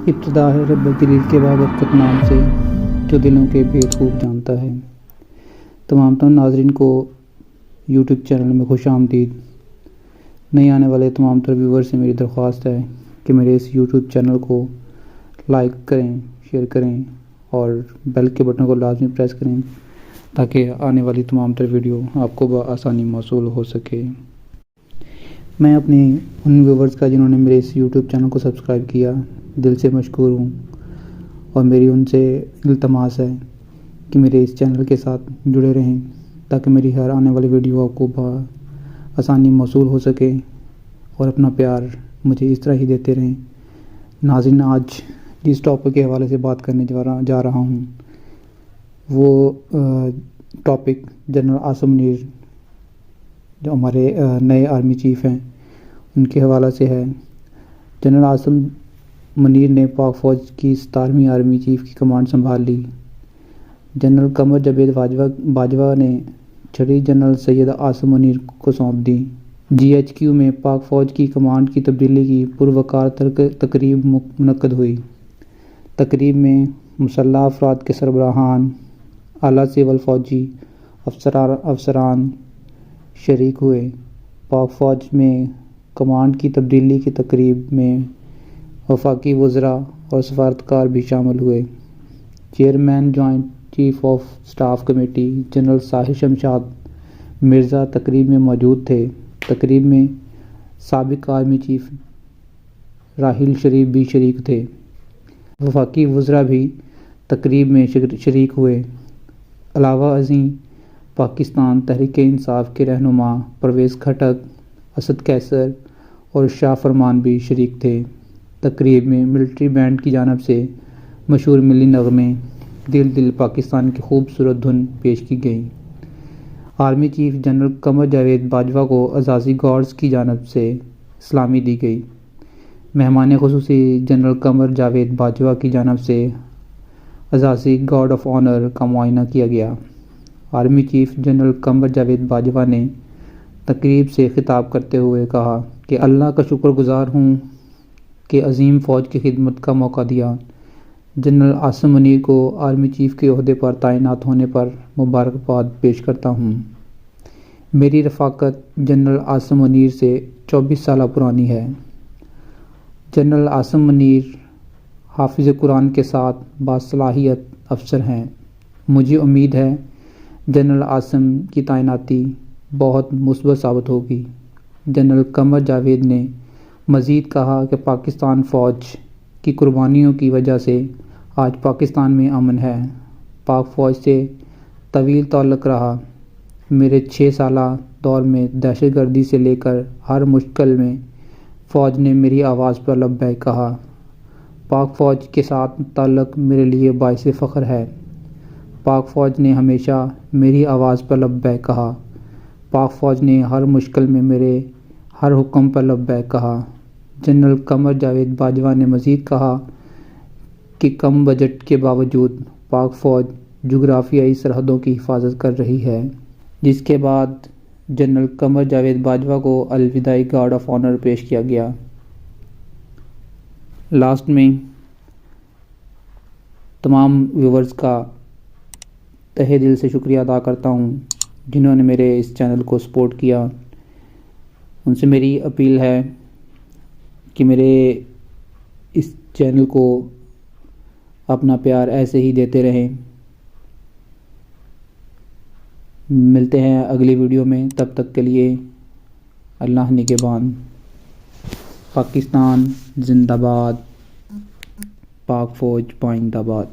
ابتدا ہے رب دلیل کے بابرکت نام سے جو دلوں کے بھید خوب جانتا ہے۔ تمام ناظرین کو یوٹیوب چینل میں خوش آمدید۔ نئے آنے والے تمام ویور سے میری درخواست ہے کہ میرے اس یوٹیوب چینل کو لائک کریں، شیئر کریں اور بیل کے بٹن کو لازمی پریس کریں تاکہ آنے والی تمام ویڈیو آپ کو بآسانی موصول ہو سکے۔ میں اپنے ان ویورز کا جنہوں نے میرے اس یوٹیوب چینل کو سبسکرائب کیا دل سے مشکور ہوں، اور میری ان سے التماس ہے کہ میرے اس چینل کے ساتھ جڑے رہیں تاکہ میری ہر آنے والی ویڈیو آپ کو بآسانی موصول ہو سکے اور اپنا پیار مجھے اس طرح ہی دیتے رہیں۔ ناظرین، آج جس ٹاپک کے حوالے سے بات کرنے جا رہا ہوں وہ ٹاپک جنرل عاصم منیر جو ہمارے نئے آرمی چیف ہیں ان کے حوالے سے ہے۔ جنرل عاصم منیر نے پاک فوج کی 17ویں آرمی چیف کی کمانڈ سنبھال لی۔ جنرل قمر جاوید باجوہ نے چھڑی جنرل سید عاصم منیر کو سونپ دی۔ GHQ میں پاک فوج کی کمانڈ کی تبدیلی کی پروقار تقریب منعقد ہوئی۔ تقریب میں مسلح افراد کے سربراہان، اعلیٰ سول فوجی افسران شریک ہوئے۔ پاک فوج میں کمانڈ کی تبدیلی کی تقریب میں وفاقی وزراء اور سفارتکار بھی شامل ہوئے۔ Chairman joint chief of staff committee general Sahir Shamshad Mirza تقریب میں موجود تھے۔ تقریب میں سابق آرمی چیف راحیل شریف بھی شریک تھے۔ وفاقی وزراء بھی تقریب میں شریک ہوئے۔ علاوہ ازیں پاکستان تحریک انصاف کے رہنما پرویز خٹک، اسد قیصر اور شاہ فرمان بھی شریک تھے۔ تقریب میں ملٹری بینڈ کی جانب سے مشہور ملی نغمے دل دل پاکستان کی خوبصورت دھن پیش کی گئی۔ Army chief general Qamar Javed Bajwa کو اعزازی گارڈز کی جانب سے سلامی دی گئی۔ مہمان خصوصی جنرل قمر جاوید باجوہ کی جانب سے اعزازی گارڈ آف آنر کا معائنہ کیا گیا۔ Army chief general Qamar Javed Bajwa نے تقریب سے خطاب کرتے ہوئے کہا کہ اللہ کا شکر گزار ہوں کہ عظیم فوج کی خدمت کا موقع دیا۔ جنرل عاصم منیر کو آرمی چیف کے عہدے پر تعینات ہونے پر مبارکباد پیش کرتا ہوں۔ میری رفاقت جنرل عاصم منیر سے 24 سالہ پرانی ہے۔ جنرل عاصم منیر حافظ قرآن کے ساتھ باصلاحیت افسر ہیں۔ مجھے امید ہے جنرل عاصم کی تعیناتی بہت مثبت ثابت ہوگی۔ جنرل قمر جاوید نے مزید کہا کہ پاکستان فوج کی قربانیوں کی وجہ سے آج پاکستان میں امن ہے۔ پاک فوج سے طویل تعلق رہا۔ میرے 6 سالہ دور میں دہشت گردی سے لے کر ہر مشکل میں فوج نے میری آواز پر لبیک کہا۔ پاک فوج کے ساتھ تعلق میرے لیے باعث فخر ہے۔ پاک فوج نے ہمیشہ میری آواز پر لبیک کہا۔ پاک فوج نے ہر مشکل میں میرے ہر حکم پر لبیک کہا۔ جنرل قمر جاوید باجوہ نے مزید کہا کہ کم بجٹ کے باوجود پاک فوج جغرافیائی سرحدوں کی حفاظت کر رہی ہے۔ جس کے بعد جنرل قمر جاوید باجوہ کو الوداعی گارڈ آف آنر پیش کیا گیا۔ لاسٹ میں تمام ویورز کا تہہ دل سے شکریہ ادا کرتا ہوں جنہوں نے میرے اس چینل کو سپورٹ کیا۔ ان سے میری اپیل ہے کہ میرے اس چینل کو اپنا پیار ایسے ہی دیتے رہیں۔ ملتے ہیں اگلی ویڈیو میں، تب تک کے لیے اللہ نگہبان۔ پاکستان زندہ باد، پاک فوج پائندہ باد۔